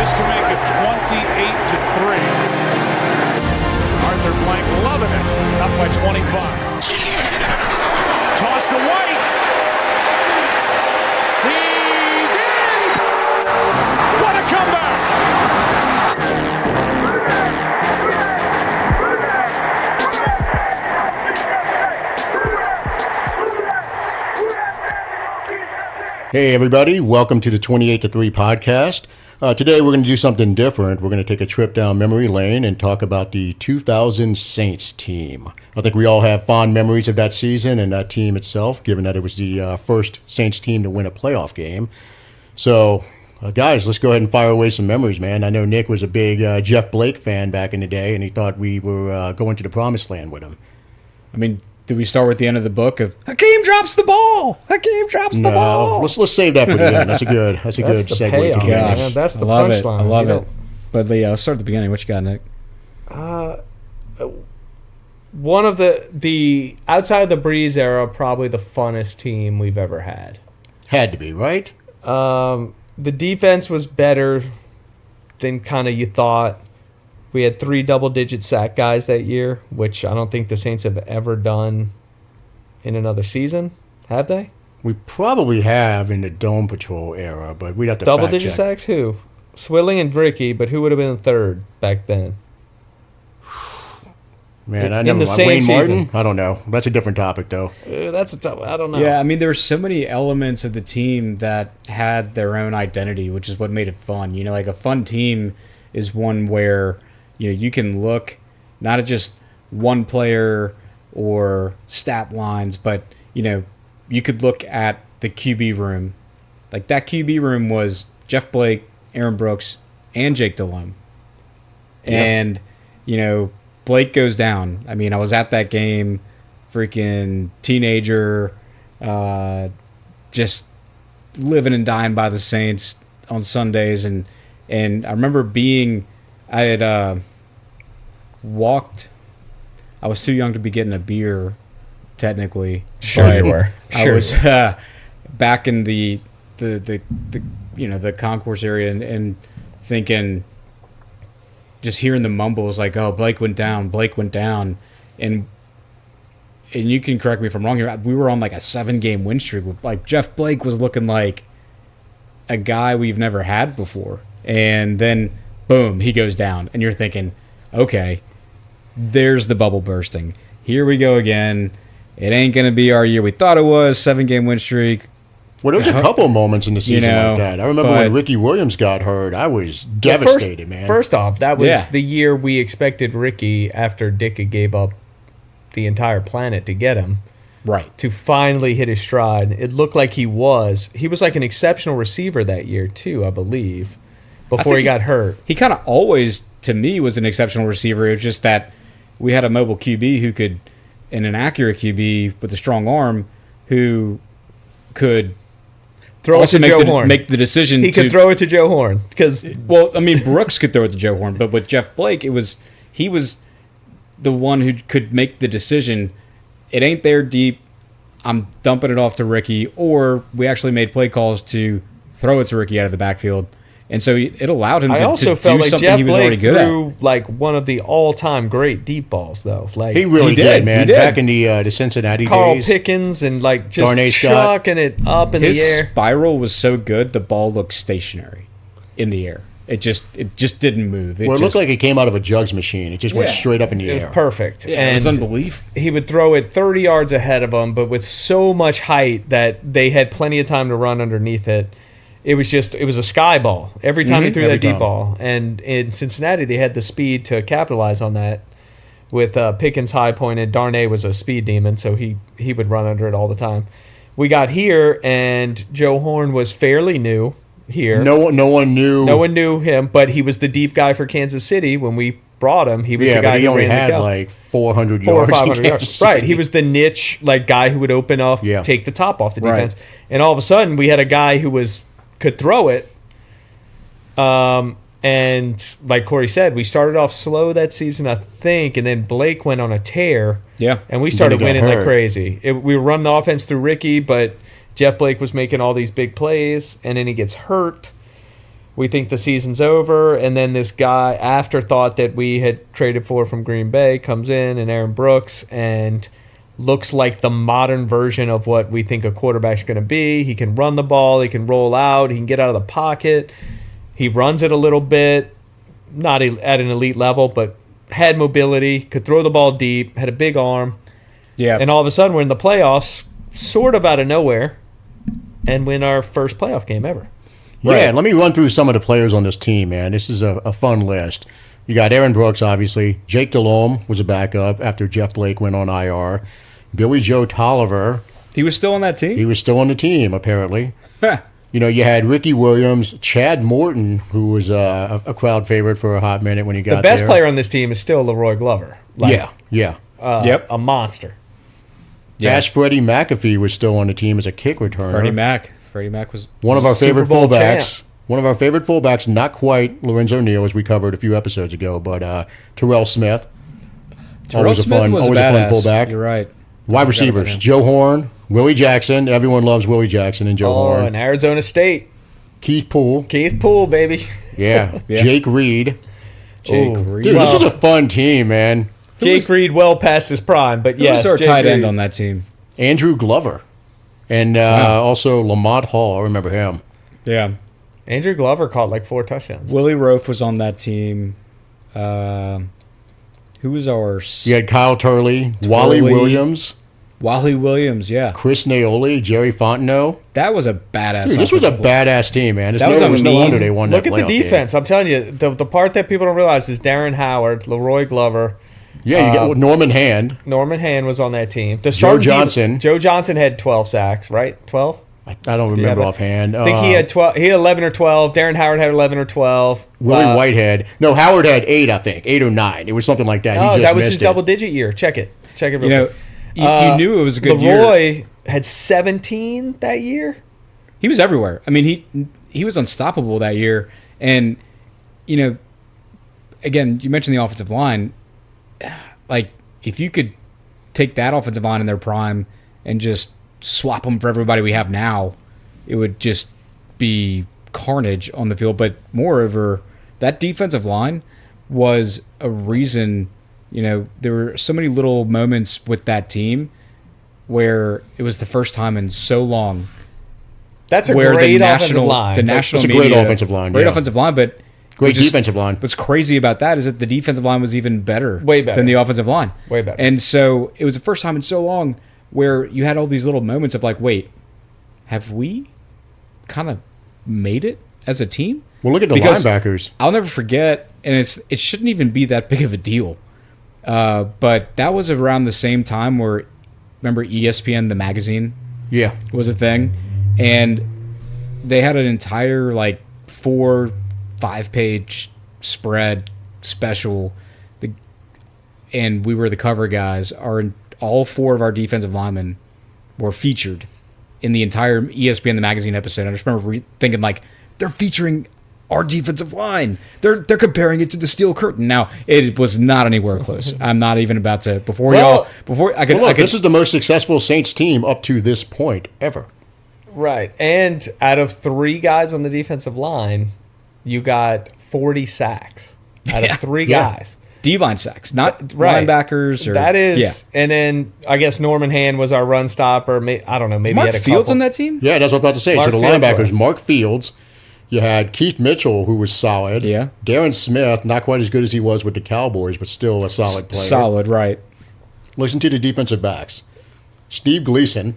This to make it 28-3. Arthur Blank loving it. Up by 25. Toss to White. He's in! What a comeback! Hey everybody, welcome to the 28-3 podcast. Today we're going to do something different. We're going to take a trip down memory lane and talk about the 2000 Saints team. I think we all have fond memories of that season and that team itself, given that it was the first Saints team to win a playoff game. So, guys, let's go ahead and fire away some memories, man. I know Nick was a big Jeff Blake fan back in the day, and he thought we were going to the promised land with him. I mean, do we start with the end of the book of Hakim drops the ball? Hakim drops the ball. Let's save that for the end. That's a good segue payoff, to finish. man. That's the punchline. punchline. I love it. But let's start at the beginning. What you got, Nick? One of the outside of the Brees era, probably the funnest team we've ever had. Had to be, right? The defense was better than kind of you thought. We had 3 double-digit sack guys that year, which I don't think the Saints have ever done in another season. Have they? We probably have in the Dome Patrol era, but we'd have to Double-digit fact check. sacks? Who? Swilling and Ricky, but who would have been the third back then? Man, I in never the same Wayne season. Martin? I don't know. That's a different topic, though. That's a tough. I don't know. Yeah, I mean, there were so many elements of the team that had their own identity, which is what made it fun. You know, like a fun team is one where you can look not at just one player or stat lines, but you could look at the QB room. Like that QB room was Jeff Blake, Aaron Brooks, and Jake Delhomme. And Blake goes down. I mean, I was at that game, freaking teenager, just living and dying by the Saints on Sundays, and I remember I had walked. I was too young to be getting a beer, technically. Sure you were. I was back in the concourse area and thinking, just hearing the mumbles like, "Oh, Blake went down," and you can correct me if I'm wrong here. We were on like a 7-game win streak. Like Jeff Blake was looking like a guy we've never had before, and then boom, he goes down, and you're thinking, okay, there's the bubble bursting. Here we go again. It ain't going to be our year we thought it was. 7-game win streak. Well, there was a couple moments in the season like that. I remember when Ricky Williams got hurt. I was devastated, man. First off, that was the year we expected Ricky, after Dick gave up the entire planet to get him, right, to finally hit his stride. It looked like he was like an exceptional receiver that year too, I believe, before he got hurt. He kind of always, to me, was an exceptional receiver. It was just that we had a mobile QB who could, and an accurate QB with a strong arm who could throw it to Joe Horn. Make the decision. He could throw it to Joe Horn Brooks could throw it to Joe Horn, but with Jeff Blake, he was the one who could make the decision. It ain't there deep. I'm dumping it off to Ricky, or we actually made play calls to throw it to Ricky out of the backfield. And so it allowed him to do something Jeff he was Blake already good threw like one of the all-time great deep balls, though. Like he really did, man. Back in the Cincinnati Carl days. Pickens and like just Darnay chucking it up in the air. His spiral was so good, the ball looked stationary in the air. It just didn't move. It looked like it came out of a jugs machine. It just went straight up in the air. It was perfect. Yeah, and it was unbelievable. He would throw it 30 yards ahead of him, but with so much height that they had plenty of time to run underneath it. It was a sky ball every time he threw that deep ball. And in Cincinnati, they had the speed to capitalize on that with Pickens high pointed. Darnay was a speed demon, so he would run under it all the time. We got here, and Joe Horn was fairly new here. No one knew. No one knew him, but he was the deep guy for Kansas City when we brought him. He was the guy but he who only ran had the like 400 400 or yards. 500 yards. Right. He was the niche guy who would open up, take the top off the defense. Right. And all of a sudden, we had a guy who could throw it. And like Corey said, we started off slow that season, I think, and then Blake went on a tear. Yeah. And we started winning like hurt. crazy. We were running the offense through Ricky, but Jeff Blake was making all these big plays, and then he gets hurt. We think the season's over, and then this guy, afterthought that we had traded for from Green Bay, comes in, and Aaron Brooks, and looks like the modern version of what we think a quarterback's going to be. He can run the ball, he can roll out, he can get out of the pocket. He runs it a little bit, not at an elite level, but had mobility, could throw the ball deep, had a big arm. Yeah. And all of a sudden, we're in the playoffs, sort of out of nowhere, and win our first playoff game ever. Yeah, let me run through some of the players on this team, man. This is a fun list. You got Aaron Brooks, obviously. Jake Delhomme was a backup after Jeff Blake went on IR. Billy Joe Tolliver. He was still on that team? He was still on the team, apparently. You had Ricky Williams, Chad Morton, who was a crowd favorite for a hot minute when he got there. The best player on this team is still Leroy Glover. Yeah. A monster. Fast Freddie McAfee was still on the team as a kick returner. Freddie Mac was one of our favorite Super Bowl fullbacks. champ. One of our favorite fullbacks, not quite Lorenzo Neal, as we covered a few episodes ago, but Terrell Smith. Terrell Smith was always a a fun badass. fullback. You're right. Wide receivers, Joe Horn, Willie Jackson. Everyone loves Willie Jackson and Joe Horn. And Arizona State. Keith Poole. Keith Poole, baby. Yeah. Jake Reed. Reed. Dude, this was a fun team, man. Jake Reed well past his prime, but Who yes. was our Jake tight Reed. end on that team? Andrew Glover. And also Lamont Hall. I remember him. Yeah. Andrew Glover caught like 4 touchdowns. Willie Rofe was on that team. Who was our... You had Kyle Turley, Wally Williams, Wally Williams, yeah. Chris Naoli, Jerry Fontenot. That was a badass. Dude, this was a badass team, man. That was no wonder they won Look that at the playoff game. defense. I'm telling you, the part that people don't realize is Darren Howard, Leroy Glover. Yeah, you got Norman Hand. Norman Hand was on that team. The Joe starting Johnson. Joe Johnson had 12 sacks, right? 12? I don't remember offhand. I think he had 12. He had 11 or 12. Darren Howard had 11 or 12. Willie Whitehead. No, Howard had 8, I think. 8 or 9. It was something like that. Oh, He just that was missed his it. double-digit year. Check it. Check it real You know, quick. you knew it was a good year. Leroy had 17 that year. He was everywhere. I mean, he was unstoppable that year. And, again, you mentioned the offensive line. Like, if you could take that offensive line in their prime and just swap them for everybody we have now, it would just be carnage on the field. But moreover, that defensive line was a reason, there were so many little moments with that team where it was the first time in so long That's a where great the offensive national line. the national That's a great media, offensive line, great yeah. offensive line, but Great defensive line. What's crazy about that is that the defensive line was even better, Way better. than the offensive line. Way better. And so it was the first time in so long where you had all these little moments of like, wait, have we kind of made it as a team? Well, look at the Because linebackers. I'll never forget, and it shouldn't even be that big of a deal. But that was around the same time where, remember ESPN, the magazine, Yeah. was a thing, and they had an entire 4-5-page spread special, and we were the cover guys. All 4 of our defensive linemen were featured in the entire ESPN the magazine episode. I just remember thinking they're featuring our defensive line. They're comparing it to the Steel Curtain. Now it was not anywhere close. I'm not even about to This is the most successful Saints team up to this point ever. Right. And out of 3 guys on the defensive line, you got 40 sacks out of 3 guys. D-line sacks, not Right. linebackers. That is, and then I guess Norman Hand was our run stopper. I don't know, maybe Mark he had a Fields couple. on that team? Yeah, that's what I'm about to say. Mark So the Fields linebackers, was. Mark Fields. You had Keith Mitchell, who was solid. Yeah. Darren Smith, not quite as good as he was with the Cowboys, but still a solid player. Solid, right. Listen to the defensive backs. Steve Gleason.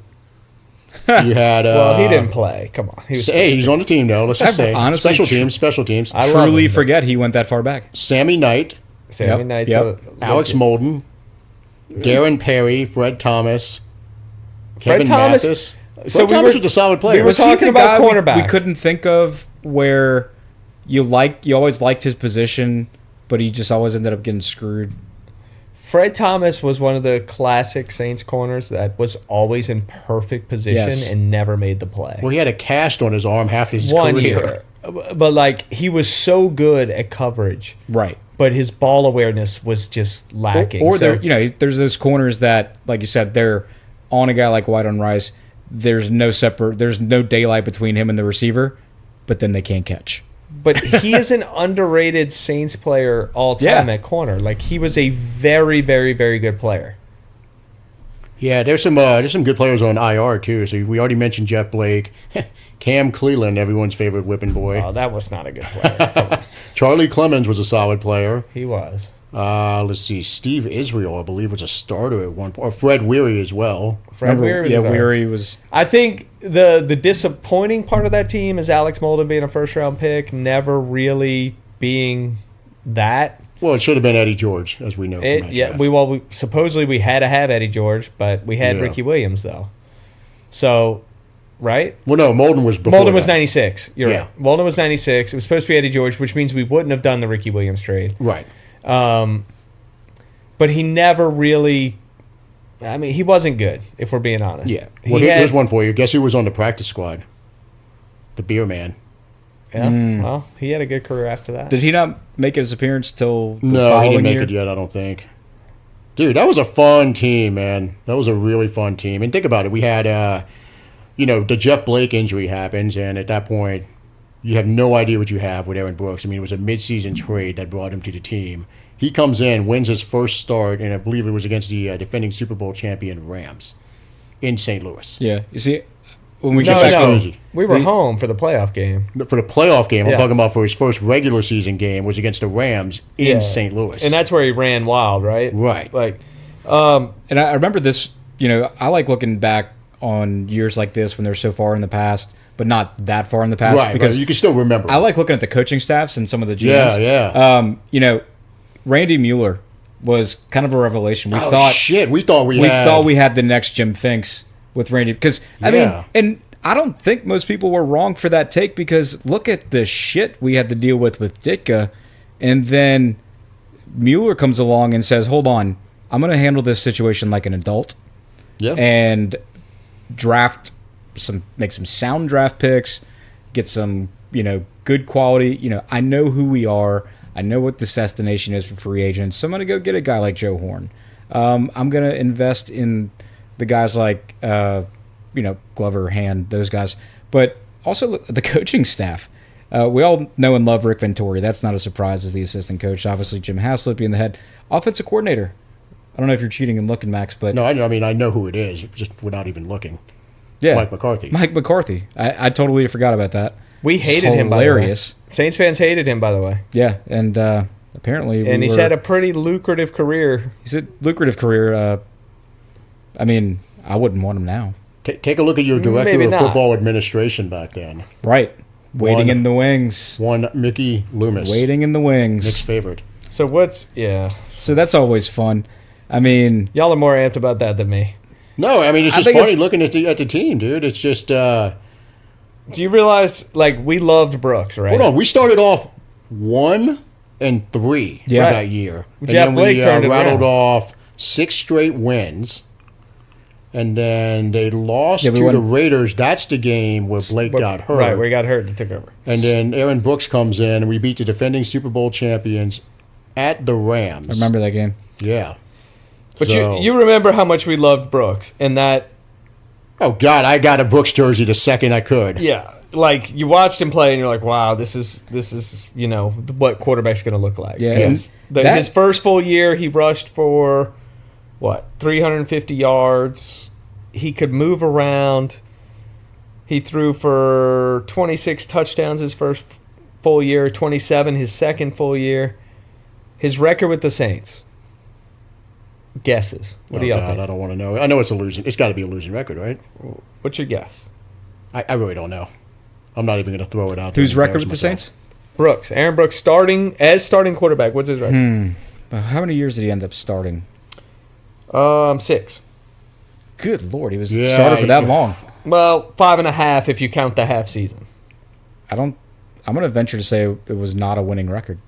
You had... Well, he didn't play. Come on. He was, he's on the team, though. Let's just say. Honestly, special teams. I love Truly him. forget he went that far back. Sammy Knight, Sammy Yep, Knight's yep. Alex Molden, Darren Perry, Fred Thomas, Kevin Thomas- Mathis. so Fred we Thomas were- was a solid player. we were Was he talking the about guy cornerback. we couldn't think of where you always liked his position, but he just always ended up getting screwed. Fred Thomas was one of the classic Saints corners that was always in perfect position Yes. and never made the play. Well, he had a cast on his arm half his One career. year. But he was so good at coverage. Right. But his ball awareness was just lacking. Or So- there's those corners that, like you said, they're on a guy like White on Rice. There's no daylight between him and the receiver, but then they can't catch. But he is an underrated Saints player all time at corner. Like, he was a very, very, very good player. Yeah, there's some good players on IR too. So we already mentioned Jeff Blake, Cam Cleland, everyone's favorite whipping boy. Oh, that was not a good player. Charlie Clemens was a solid player. He was. Let's see, Steve Israel, I believe, was a starter at one point. Or Fred Weary as well. Weary was. I think the disappointing part of that team is Alex Molden being a first-round pick, never really being that. Well, it should have been Eddie George, as we know. From that draft. Supposedly we had to have Eddie George, but we had Ricky Williams though. So, right? Well, no, Molden was before. Molden was 96. You're right. Molden was 96. It was supposed to be Eddie George, which means we wouldn't have done the Ricky Williams trade. Right. But he never really. I mean, he wasn't good, if we're being honest. Yeah. Well, here's one for you. Guess who was on the practice squad? The Beer Man. Yeah. Well, he had a good career after that. Did he not make his appearance till the No, following he didn't make year? it yet, I don't think. Dude, that was a fun team, man. That was a really fun team. And think about it. We had, the Jeff Blake injury happens, and at that point, you have no idea what you have with Aaron Brooks. I mean, it was a midseason trade that brought him to the team. He comes in, wins his first start, and I believe it was against the defending Super Bowl champion Rams in St. Louis. Yeah. You see, when we get back home, we were home for the playoff game. For the playoff game, I'm talking about for his first regular season game, was against the Rams in St. Louis. And that's where he ran wild, right? Right. Like, and I remember this, I like looking back on years like this when they're so far in the past, but not that far in the past. Right, because you can still remember. I like looking at the coaching staffs and some of the GMs. Yeah. Randy Mueller was kind of a revelation. We thought we had the next Jim Finks with Randy, because I mean, and I don't think most people were wrong for that take, because look at the shit we had to deal with Ditka, and then Mueller comes along and says, "Hold on, I'm going to handle this situation like an adult." Yeah. And make some sound draft picks, get some, good quality. I know who we are. I know what this destination is for free agents. So I'm going to go get a guy like Joe Horn. I'm going to invest in the guys like, Glover, Hand, those guys. But also the coaching staff. We all know and love Rick Ventori. That's not a surprise as the assistant coach. Obviously, Jim Haslett being the head offensive coordinator. I don't know if you're cheating and looking, Max, but... No, I mean, I know who it is, just without even looking. Yeah. Mike McCarthy. Mike McCarthy. I totally forgot about that. We hated him, by the way. Saints fans hated him, by the way. Yeah, and apparently... And he's had a pretty lucrative career. He's a lucrative career. I mean, I wouldn't want him now. Take a look at your director of football administration back then. Right. Waiting in the wings. One Mickey Loomis. Waiting in the wings. Nick's favorite. So So that's always fun. I mean... Y'all are more amped about that than me. No, I mean, it's just funny looking at the team, dude. It's just... Do you realize, we loved Brooks, right? Hold on. We started off 1-3 that year. And Jeff Blake turned it rattled around. off 6 straight wins. And then they lost to the Raiders. That's the game where Blake got hurt. Right, where he got hurt and took over. And then Aaron Brooks comes in, and we beat the defending Super Bowl champions at the Rams. I remember that game. Yeah. But you remember how much we loved Brooks, and that... Oh, God, I got a Brooks jersey the second I could. Yeah. You watched him play, and you're like, wow, this is what quarterback's going to look like. Yeah. Yes. His first full year, he rushed for... 350 yards. He could move around. He threw for 26 touchdowns his first full year, 27 his second full year. His record with the Saints. Guesses. What do y'all think? I don't want to know. I know it's a losing. It's got to be a losing record, right? What's your guess? I really don't know. I'm not even going to throw it out there. Whose record with the Saints? Brooks. Aaron Brooks starting quarterback. What's his record? How many years did he end up starting? 6. Good Lord, he was the starter for that long. Well, 5.5 if you count the half season. I'm going to venture to say it was not a winning record.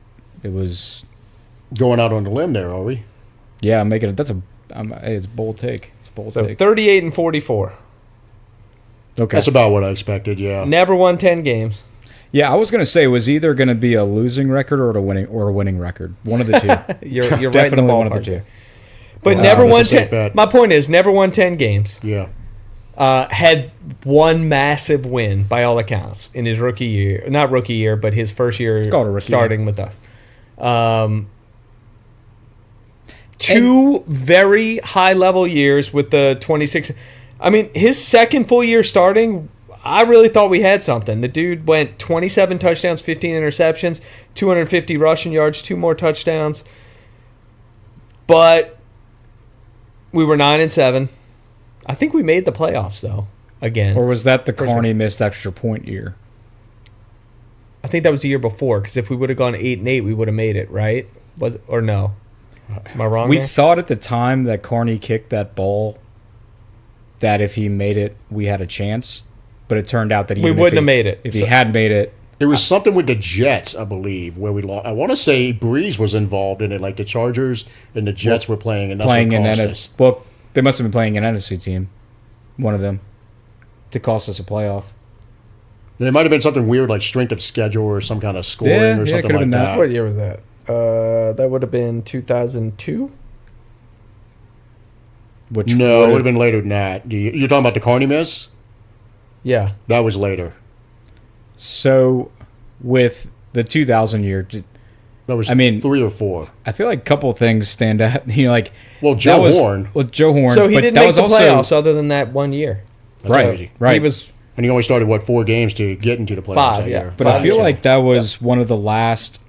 It was going out on the limb there, are we? Yeah, I'm making it. It's a bold take. It's a bold take. 38-44. Okay, that's about what I expected. Yeah, never won 10 games. Yeah, I was going to say it was either going to be a losing record or a winning record. One of the two. You're right in the Definitely ballpark. one of the two. But never won 10. My point is, never won 10 games. Yeah. had one massive win by all accounts in his rookie year. Not rookie year, but his first year starting with us. Two very high-level years with the 26. I mean, his second full year starting, I really thought we had something. The dude went 27 touchdowns, 15 interceptions, 250 rushing yards, 2 more touchdowns. But we were 9-7. I think we made the playoffs, though, again. Or was that the Carney missed extra point year? I think that was the year before, because if we would have gone 8-8, we would have made it, right? Or no? Am I wrong We there? thought at the time that Carney kicked that ball that if he made it, we had a chance. But it turned out that we wouldn't have made it. If he had made it. There was something with the Jets, I believe, where we lost. I want to say Brees was involved in it, like the Chargers and the Jets were playing, and that's what cost us. Well, they must have been playing an NFC team, one of them, to cost us a playoff. It might have been something weird, like strength of schedule or some kind of scoring or something like that. What year was that? That would have been 2002? No, it would have been later than that. You're talking about the Carney miss? Yeah. That was later. So, with the 2000 year, That was 3 or 4. I feel like a couple of things stand out. Joe Horn. Well, Joe Horn. So he but didn't that make was the also, playoffs other than that one year. That's crazy. Right. He was And he only started, 4 games to get into the playoffs 5, that yeah. year. But I feel like that was one of the last,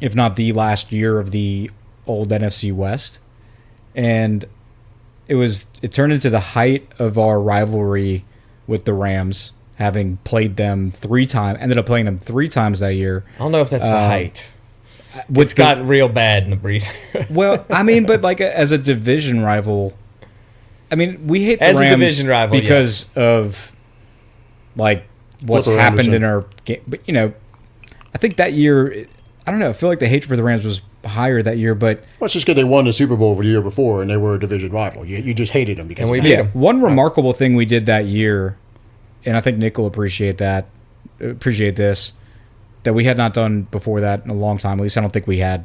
if not the last year of the old NFC West. And it turned into the height of our rivalry with the Rams, having played them 3 times, ended up playing them 3 times that year. I don't know if that's the height. It's gotten real bad in the Brees. Well, but as a division rival, we hate the As a Rams division rival, because of what's Flipper happened Anderson. in our game. But I think that year, I don't know. I feel like the hatred for the Rams was higher that year, but Well, it's just because they won the Super Bowl the year before, and they were a division rival. You just hated them because And we of beat that. them. one remarkable thing we did that year, and I think Nick will appreciate this, that we had not done before that in a long time. At least I don't think we had.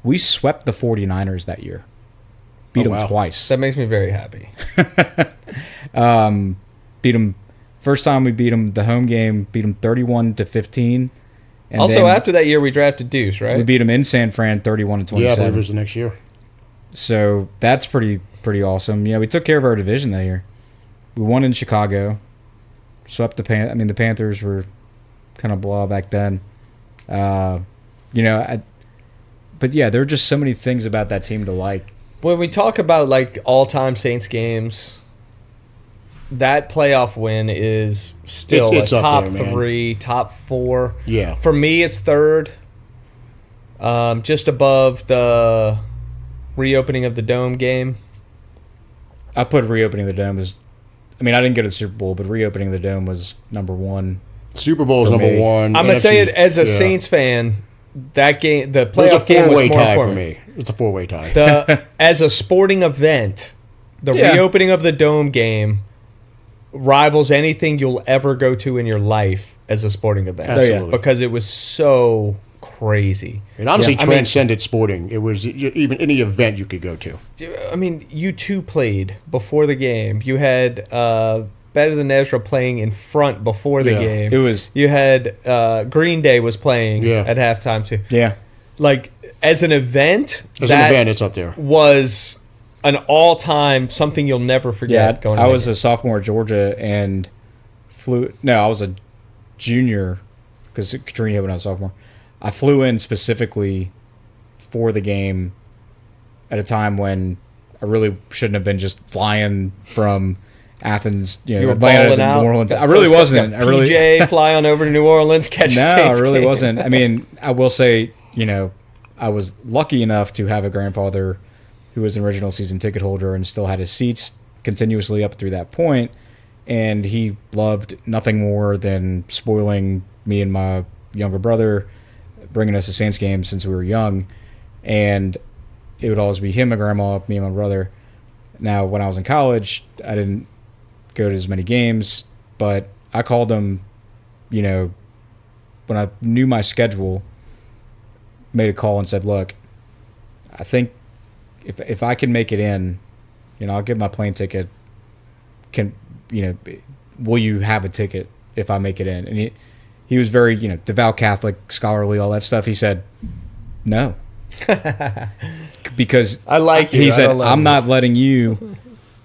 We swept the 49ers that year. Beat them wow. twice. That makes me very happy. Beat them. First time we beat them, the home game, beat them 31-15. And Also, then after that year, we drafted Deuce, right? we beat them in San Fran 31-27. Yeah, I believe it was the next year. So that's pretty awesome. Yeah, we took care of our division that year. We won in Chicago. Swept the the Panthers were kind of blah back then. But yeah, there are just so many things about that team to like. When we talk about all-time Saints games, that playoff win is still It's a up top there, man. 3, top 4. Yeah. For me, it's third, just above the reopening of the Dome game. I put reopening the Dome as, I didn't go to the Super Bowl, but reopening the Dome was number 1. Super Bowl is For number me. 1. I'm gonna say it as a yeah. Saints fan. That game, the It's a playoff game was 4-way more tie important. for me. It's a 4-way tie. As a sporting event, the Yeah. reopening of the Dome game rivals anything you'll ever go to in your life as a sporting event. Absolutely. Because it was so crazy. It honestly I mean- transcended sporting. It was even any event you could go to. You two played before the game. You had Better Than Ezra playing in front before the Yeah. game. It was- You had Green Day was playing Yeah. at halftime too. Yeah. As an event, As an event, it's up there. was an all-time something you'll never forget. Yeah, I was a sophomore at Georgia and I was a junior because Katrina hit when I was a sophomore. I flew in specifically for the game at a time when I really shouldn't have been just flying from Athens, You were Atlanta balling to out. New Orleans. Got I really first- wasn't. got I really PJ fly on over to New Orleans, catch a No, I Saints really game. wasn't. I will say, I was lucky enough to have a grandfather who was an original season ticket holder and still had his seats continuously up through that point. And he loved nothing more than spoiling me and my younger brother, bringing us to Saints games since we were young. And it would always be him, my grandma, me, and my brother. Now, when I was in college, I didn't go to as many games, but I called them, when I knew my schedule, made a call and said, look, I think if I can make it in, I'll get my plane ticket. will you have a ticket if I make it in? And he was very, devout Catholic, scholarly, all that stuff. He said, no. Because I like you. He said, I'm not letting you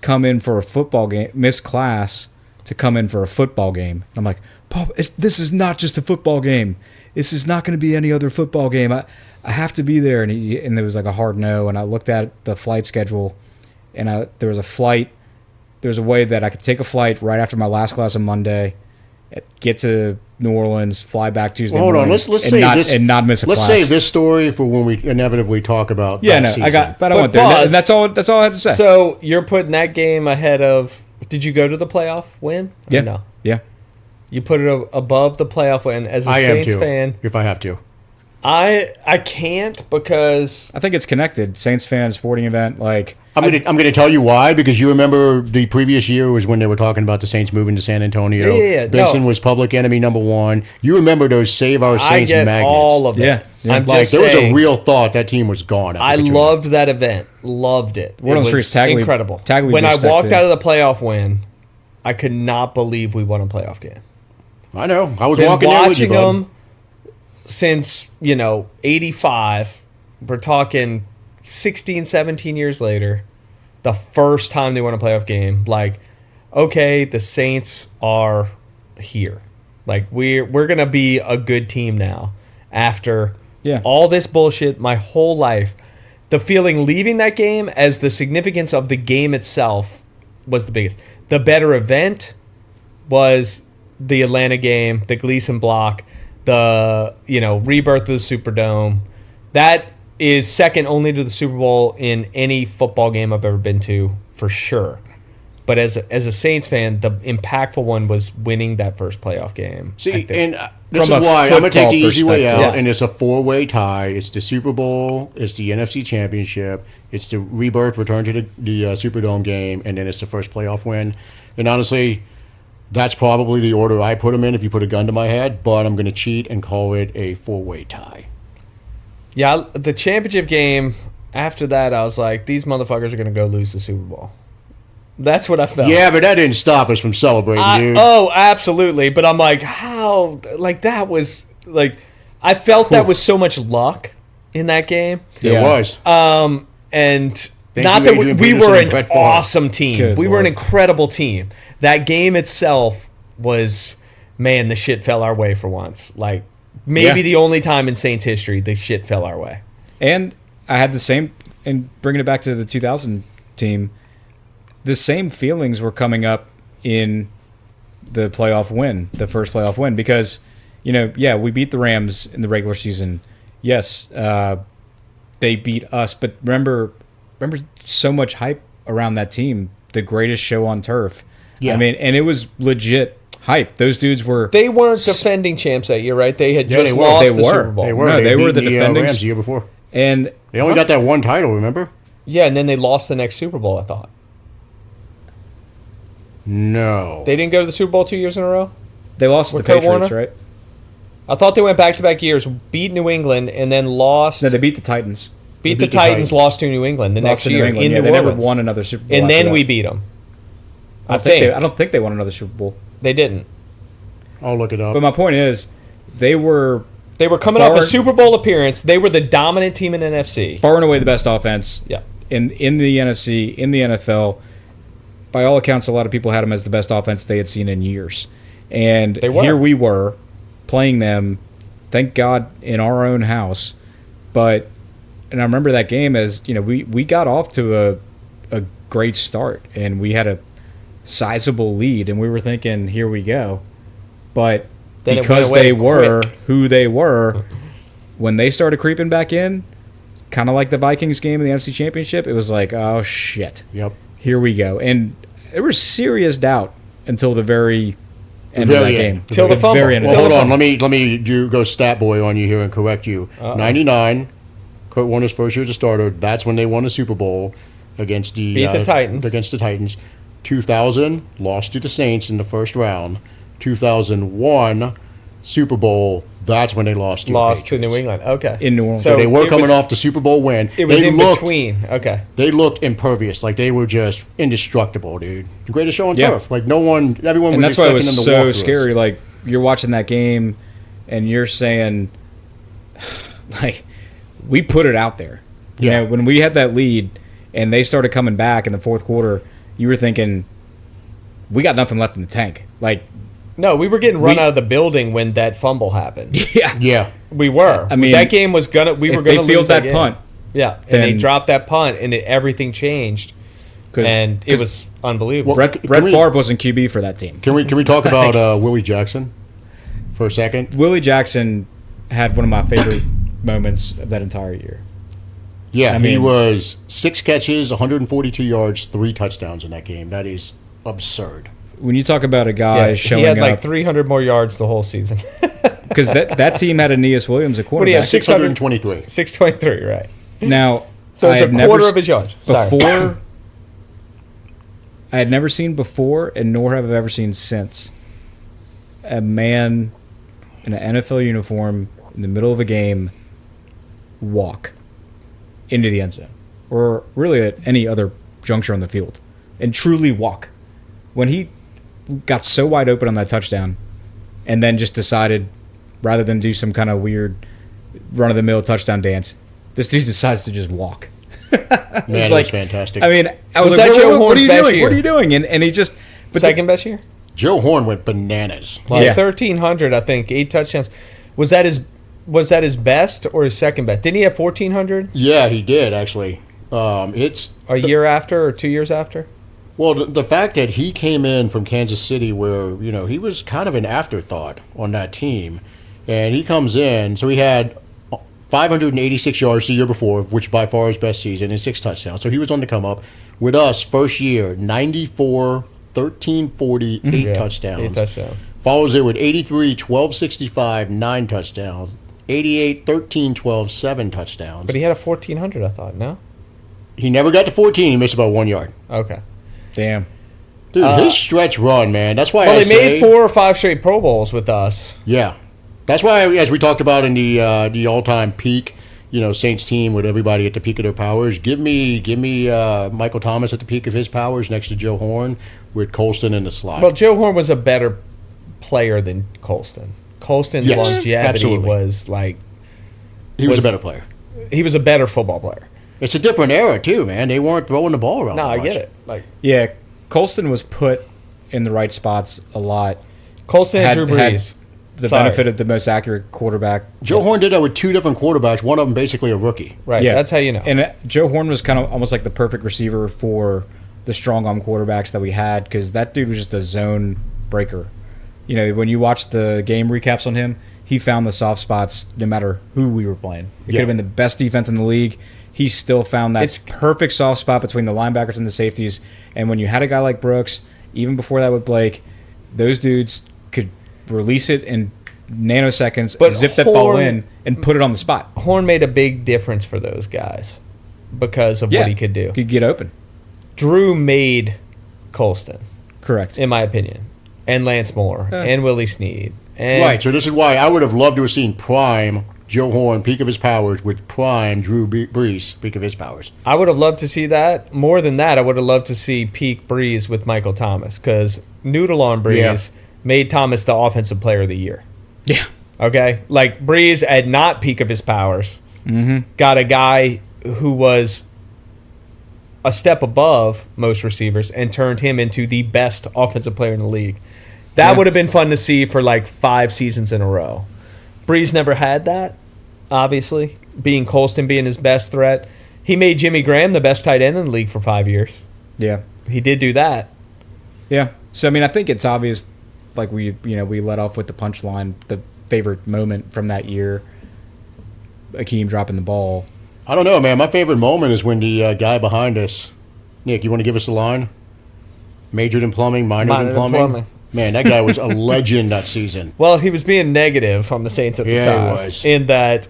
come in for a football game, miss class to come in for a football game. I'm like, Pop, this is not just a football game. This is not going to be any other football game. I have to be there. And there was like a hard no. And I looked at the flight schedule, and there was a flight. There's a way that I could take a flight right after my last class on Monday, get to New Orleans, fly back Tuesday Hold morning, on, let's save this and not miss a Let's class. save this story for when we inevitably talk about. Yeah, that no, season. but I went there. pause. And that's all. That's all I had to say. So you're putting that game ahead of. Did you go to the playoff win? Or yeah, No. yeah. You put it above the playoff win as a I am Saints too, fan. if I have to. I can't because I think it's connected. Saints fan, sporting event, like. I'm gonna tell you why, because you remember the previous year was when they were talking about the Saints moving to San Antonio. Yeah, Benson no. was public enemy number one. You remember those Save Our I Saints get magnets. all of it. Yeah, yeah. I'm Like just there was saying, a real thought that team was gone. I loved that event. Loved it. Word on the It was streets, Tagley- incredible. Tagley When I just stepped walked in. out of the playoff win, I could not believe we won a playoff game. I know. I was Been walking there with you, watching bud. them since 85. We're talking 16, 17 years later. The first time they won a playoff game, like, okay, the Saints are here. Like we're gonna be a good team now. After all this bullshit, my whole life, the feeling leaving that game as the significance of the game itself was the biggest. The better event was the Atlanta game, the Gleason block, the rebirth of the Superdome. That is second only to the Super Bowl in any football game I've ever been to, for sure. But as a Saints fan, the impactful one was winning that first playoff game. See, and this From is a why I'm going to take football the easy way out, perspective. and it's a four-way tie. It's the Super Bowl, it's the NFC Championship, it's the rebirth, return to the Superdome game, and then it's the first playoff win. And honestly, that's probably the order I put them in if you put a gun to my head, but I'm going to cheat and call it a four-way tie. Yeah, the championship game, after that, I was like, these motherfuckers are going to go lose the Super Bowl. That's what I felt. Yeah, but that didn't stop us from celebrating, dude. Oh, absolutely. But I'm like, how? Like, that was, like, I felt that was so much luck in that game. It Yeah. was. And Thank not you, that Adrian we Peterson were and an Brett Favre. awesome team. Good we were an Lord. incredible team. That game itself was, man, the shit fell our way for once. Like, maybe Yeah. the only time in Saints history the shit fell our way. And I had the same, and bringing it back to the 2000 team, the same feelings were coming up in the playoff win, the first playoff win, because, we beat the Rams in the regular season. Yes, they beat us, but remember so much hype around that team, the greatest show on turf. Yeah. I mean, and it was legit hype. Those dudes were. They weren't defending champs that year, right? They had Yeah, just they were. lost They the were. Super Bowl. They were. No, they were beat the defending- Rams the year before. And They only got that one title, remember? Yeah, and then they lost the next Super Bowl, I thought. No. They didn't go to the Super Bowl 2 years in a row? they lost to the With Kurt Patriots, Warner? right? I thought they went back-to-back years, beat New England, and then lost. No, they beat the Titans. beat beat the the Titans, Titans. lost to New England the Lost next to New year England. in Yeah, New they never Orleans. won another Super Bowl. And after then that. we beat them. I I think. don't think they won another Super Bowl. They didn't. I'll look it up. But my point is, they were They were coming off a Super Bowl appearance. They were the dominant team in NFC. far and away the best offense Yeah. in the NFC, in the NFL. By all accounts, a lot of people had them as the best offense they had seen in years. And They were. here we were playing them, thank God, in our own house. And I remember that game as, we got off to a great start, and we had a sizable lead, and we were thinking, here we go. But Then it because went away they were quick. who they were, when they started creeping back in, kind of like the Vikings game in the NFC Championship, it was like, oh, shit. Yep. Here we go. And there was serious doubt until the very end Very of that end. game. Till the fumble. Very end of Well, that hold game. on. Let me go stat boy on you here and correct you. 99, Kurt Warner's first year as a starter. That's when they won the Super Bowl against the Beat the Titans. Against the Titans. 2000, lost to the Saints in the first round. 2001, Super Bowl, that's when they lost to the Lost to Patriots. New England. Okay. In New Orleans. So they were it coming was- off the Super Bowl win. It was They in looked- between. Okay. They looked impervious. Like, they were just indestructible, dude. The greatest show on Yeah. turf. Like, everyone And was that's why it expecting them was to walk so through us. scary. Like, you're watching that game, and you're saying, like, we put it out there. You Yeah. know, when we had that lead, and they started coming back in the fourth quarter, you were thinking, we got nothing left in the tank. Like, No, we were getting run out of the building when that fumble happened. yeah. Yeah. We were. I mean, that game was gonna. We were if they gonna field lose that game. punt, Yeah, and then- they dropped that punt, and everything changed, 'cause and it was unbelievable. Well, Brett Can we- Favre wasn't QB for that team. Can we talk about Willie Jackson for a second? Willie Jackson had one of my favorite moments of that entire year. Yeah, I he mean- was 6 catches, 142 yards, 3 touchdowns in that game. That is absurd. When you talk about a guy Yeah, showing he had like up, 300 more yards the whole season. because that team had Aeneas Williams at What do you quarterback. have? 623. 623, right? Now, So it's I a had never quarter s- of his yards. Sorry. before. I had never seen before, and nor have I ever seen since, a man in an NFL uniform in the middle of a game walk into the end zone, or really at any other juncture on the field, and truly walk. When he got so wide open on that touchdown, and then just decided, rather than do some kind of weird run-of-the-mill touchdown dance, this dude decides to just walk. Man, It's it was like- fantastic. I mean, I was, Was like, that Joe what are Horn's you best doing? year? What are you doing? And he just, but Second best year. Joe Horn went bananas. Like Yeah. 1,300, I think, 8 touchdowns. Was that his best or his second best? Didn't he have 1,400 Yeah, he did, actually. It's a year after or 2 years after? Well, the fact that he came in from Kansas City where, he was kind of an afterthought on that team, and he comes in, so he had 586 yards the year before, which by far his best season, and 6 touchdowns. So he was on the come up. With us, first year, 94, 13, 40, 8 Yeah, touchdowns. 8 touchdowns. Follows it with 83, 12, 65, 9 touchdowns. 88, 13, 12, 7 touchdowns. But he had a 1,400, I thought, no? He never got to 14. He missed about 1 yard. Okay. damn. Dude, his stretch run, man. That's why Well, I he made say, 4 or 5 straight Pro Bowls with us. Yeah, that's why, as we talked about in the all-time peak, Saints team with everybody at the peak of their powers. Give me Michael Thomas at the peak of his powers next to Joe Horn with Colston in the slot. Well, Joe Horn was a better player than Colston. Colston's Yes, longevity absolutely. was like, he was a was- better player. he was a better football player. It's a different era too, man. They weren't throwing the ball around. No, that I much. get it. Like Yeah, Colston was put in the right spots a lot. Colston and Drew Brees. The Sorry. benefit of the most accurate quarterback. Joe Horn did that with 2 different quarterbacks. One of them basically a rookie. Right, Yeah, that's how you know. And Joe Horn was kind of almost like the perfect receiver for the strong arm quarterbacks that we had, because that dude was just a zone breaker. When you watch the game recaps on him, he found the soft spots no matter who we were playing. It could Yeah. have been the best defense in the league. He still found that It's- perfect soft spot between the linebackers and the safeties. And when you had a guy like Brooks, even before that with Blake, those dudes could release it in nanoseconds, But zip that ball Horn- in, and put it on the spot. Horn made a big difference for those guys because of what he could do. Could get open. Drew made Colston, Correct. in my opinion, and Lance Moore, and Willie Snead. And Right. So this is why I would have loved to have seen prime Joe Horn, peak of his powers, with prime Drew Brees, peak of his powers. I would have loved to see that. More than that, I would have loved to see peak Brees with Michael Thomas, because Noodle on Brees made Thomas the offensive player of the year. Yeah. Okay? Like, Brees at not peak of his powers got a guy who was a step above most receivers and turned him into the best offensive player in the league. That would have been fun to see for like 5 seasons in a row. Brees never had that, obviously. Colston being his best threat. He made Jimmy Graham the best tight end in the league for 5 years. Yeah. He did do that. Yeah. So I mean, I think it's obvious. Like we let off with the punchline, the favorite moment from that year, Hakeem dropping the ball. I don't know, man. My favorite moment is when the guy behind us, Nick, you want to give us a line? Majored in plumbing, minored Minored in in plumbing. plumbing. Man, that guy was a legend that season. Well, he was being negative on the Saints at the Yeah, he time. was. In that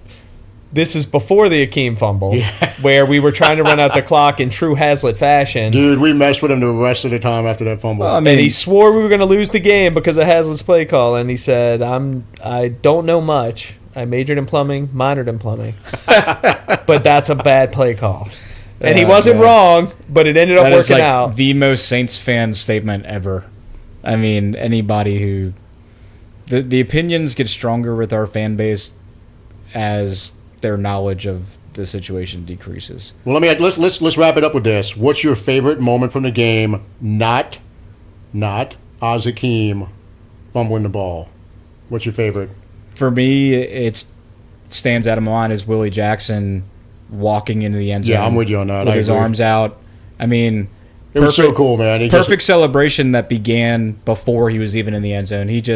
This is before the Hakeem fumble, where we were trying to run out the clock in true Hazlitt fashion. Dude, we messed with him the rest of the time after that fumble. Well, I And mean, he swore we were going to lose the game because of Hazlitt's play call. And he said, I don't know much. I majored in plumbing, minored in plumbing. But that's a bad play call. And he wasn't wrong, but it ended up that is working like out. the most Saints fan statement ever. I mean, anybody who the opinions get stronger with our fan base as their knowledge of the situation decreases. Well, let's wrap it up with this. What's your favorite moment from the game? Not Oz Hakeem fumbling the ball. What's your favorite? For me, it stands out of my mind is Willie Jackson walking into the end zone. Yeah, I'm with you on that. With I his agree. arms out. I mean, It was so cool, man. Perfect celebration that began before he was even in the end zone. It's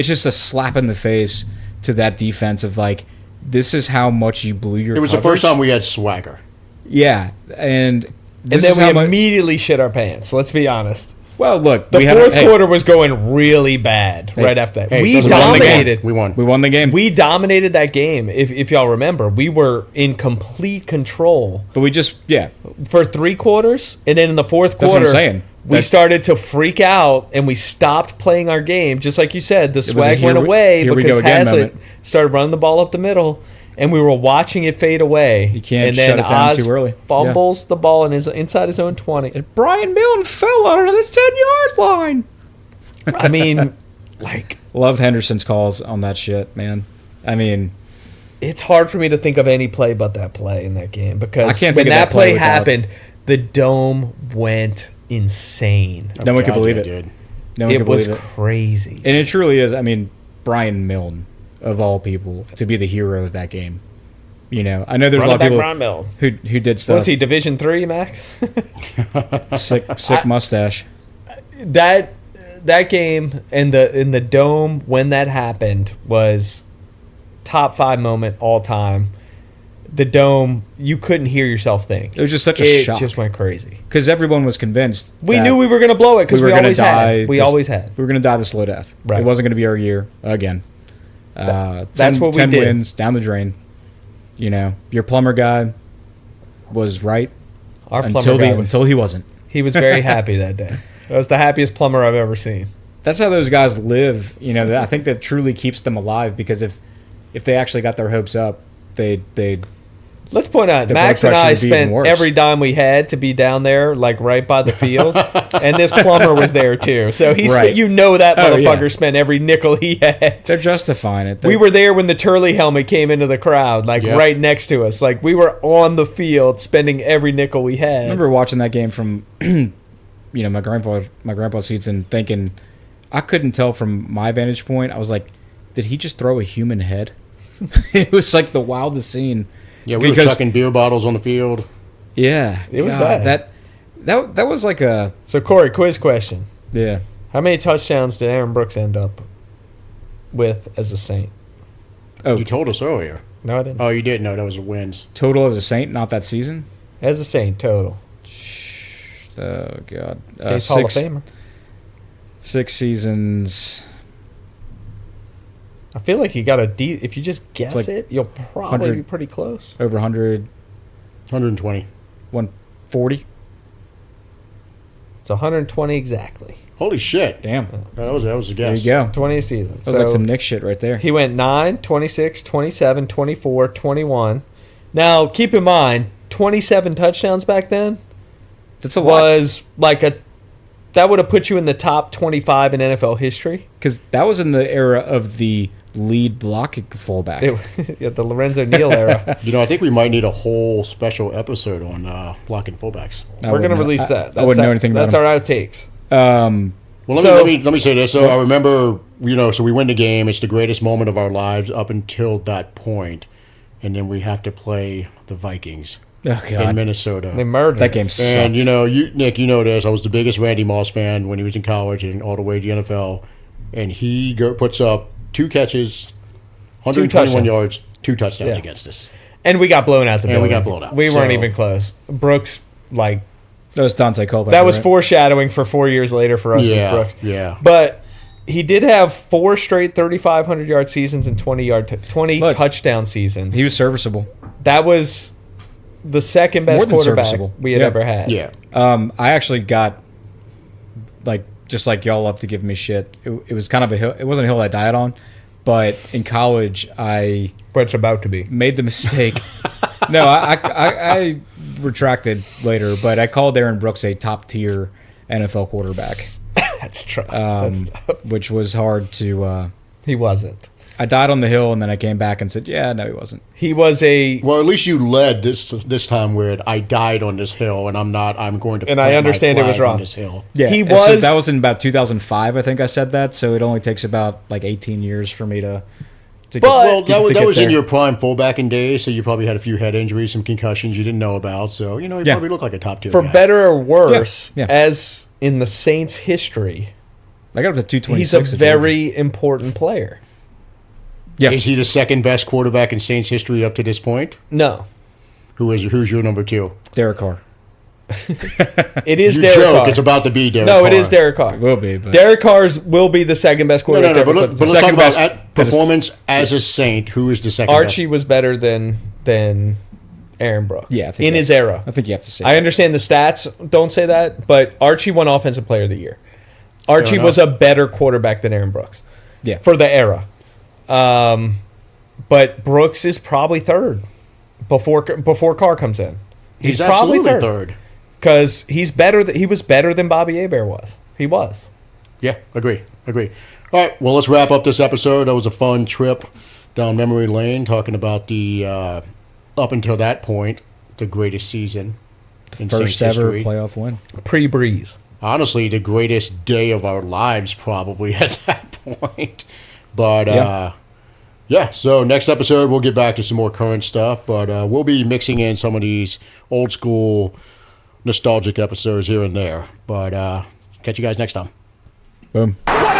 just a slap in the face to that defense of like, this is how much you blew your It was coverage. the first time we had swagger. Yeah, and And then we immediately shit our pants. Let's be honest. Well, look, The fourth quarter was going really bad right after that. Hey, We doesn't matter. dominated. We won. We won the game. We dominated that game. If y'all remember, we were in complete control But we just, for 3 quarters, and then in the fourth That's what quarter, I'm saying. we started to freak out and we stopped playing our game. Just like you said, the was a swag here went we- away here we because go again Hazlitt moment. started running the ball up the middle, and we were watching it fade away. You can't and then shut it down Oz too early. fumbles the ball inside his own 20. Brian Milne fell out of the 10-yard line. I mean, like, Love Henderson's calls on that shit, man. I mean, it's hard for me to think of any play but that play in that game because I can't when think of that that play play without- happened, the dome went insane. no one could God, believe yeah, it. dude. No one It could was believe it. crazy. And it truly is. I mean, Brian Milne, of all people, to be the hero of that game. You know, I know there's a lot of Running people back Brian Milne. who did stuff. Was he Division III, Max? sick mustache? that game in the dome when that happened was top 5 moment all time. The dome, you couldn't hear yourself think. It was just such a It shock. just went crazy. Because everyone was convinced. We that knew we were going to blow it because we gonna always had. We this- always had. We were going to die the slow death. Right. It wasn't going to be our year again. That's what we 10 did. wins down the drain. You know, your plumber guy was right Our plumber until guy until he wasn't. he was very happy that day. That was the happiest plumber I've ever seen. That's how those guys live. You know, I think that truly keeps them alive because if they actually got their hopes up, they'd Let's point out, The Max blood and pressure I would be even spent worse. every dime we had to be down there, like right by the field, and this plumber was there too. So he's, Right. you know, that Oh, motherfucker yeah. spent every nickel he had. they're justifying it. We were there when the Turley helmet came into the crowd, like Yep. right next to us. Like we were on the field, spending every nickel we had. I remember watching that game from my grandpa's seats and thinking I couldn't tell from my vantage point. I was like, did he just throw a human head? It was like the wildest scene. Yeah, we were chucking beer bottles on the field. Yeah, It was God, bad. That was like a So Corey, quiz question: yeah. how many touchdowns did Aaron Brooks end up with as a Saint? Oh, You told us earlier. No, I didn't. Oh, you did? No, that was wins. total as a Saint, not that season. As a Saint total. Oh God, Saints Hall of Famer. 6 seasons. I feel like you got if you just guess like it, you'll probably 100 be pretty close. Over 100, 120. 140. It's 120 exactly. Holy shit. Damn, That was a there guess. you go. 20 a season. That was like some Nick shit right there. He went 9, 26, 27, 24, 21. Now, keep in mind, 27 touchdowns back then That's a lot was like that would have put you in the top 25 in NFL history. because that was in the era of the lead blocking fullback. Yeah, the Lorenzo Neal era. You know, I think we might need a whole special episode on blocking fullbacks. We're going to release that. I wouldn't know anything about That's him. our outtakes. Well, let me say this. So I remember, so we win the game. It's the greatest moment of our lives up until that point, and then we have to play the Vikings Oh in God, Minnesota. They murdered that game us. sucked. And Nick, you know this. I was the biggest Randy Moss fan when he was in college and all the way to the NFL. And he puts up 2 catches, 121 touchdowns. yards, 2 touchdowns Yeah. against us. And we got blown out the And we building. got blown out. We weren't So- even close. Brooks, like, that was Dante Culpepper. that was right? foreshadowing for 4 years later for us with Yeah, Brooks. yeah. But He did have 4 straight 3,500-yard seasons and 20 touchdown seasons. He was serviceable. That was the second best More than quarterback serviceable. we had ever had. Yeah. I actually got, just like y'all love to give me shit. It was kind of a hill. It wasn't a hill I died on, but in college I But it's about to be. made the mistake. No, I retracted later, but I called Aaron Brooks a top tier NFL quarterback, That's tough. which was hard to. He wasn't. I died on the hill, and then I came back and said, "Yeah, no, he wasn't." He was a. Well, at least you led this time where I died on this hill, and I'm going to. And I plant my understand it was flag wrong. on this hill. Yeah, He and so was- that was in about 2005, I think I said that. So it only takes about 18 years for me to. But- Well, that get was in there. your prime fullbacking days, so you probably had a few head injuries, some concussions you didn't know about. So you Yeah. probably look like a top tier For guy. better or worse, Yeah. as in the Saints' history, I got up to 226. he's a if you- very important player. Yeah. Is he the second best quarterback in Saints history up to this point? No. Who's your number 2? Derek Carr. It is You Derek joke. Carr. It's about to be Derek No, Carr. it is Derek Carr. It will be, but Derek Carr's will be the second best No, quarterback. no, to but ever put let's the talk second about best- performance as a Saint. Who is the second Archie best? was better than Aaron Brooks. Yeah, I think in that- his era. I think you have to say. I that. understand the stats don't say that, but Archie won Offensive Player of the Year. Archie enough. was a better quarterback than Aaron Brooks. Yeah. For the era. But Brooks is probably third before Carr comes in. He's probably absolutely third. because he's better. He was better than Bobby Hebert was. He was. Yeah, agree. All right, well, let's wrap up this episode. That was a fun trip down memory lane, talking about the up until that point, the greatest season in First Saints ever history. playoff win. Pre-Brees. Honestly, the greatest day of our lives, probably at that point. But yeah, so next episode we'll get back to some more current stuff, but we'll be mixing in some of these old school nostalgic episodes here and there. But catch you guys next time. Boom. What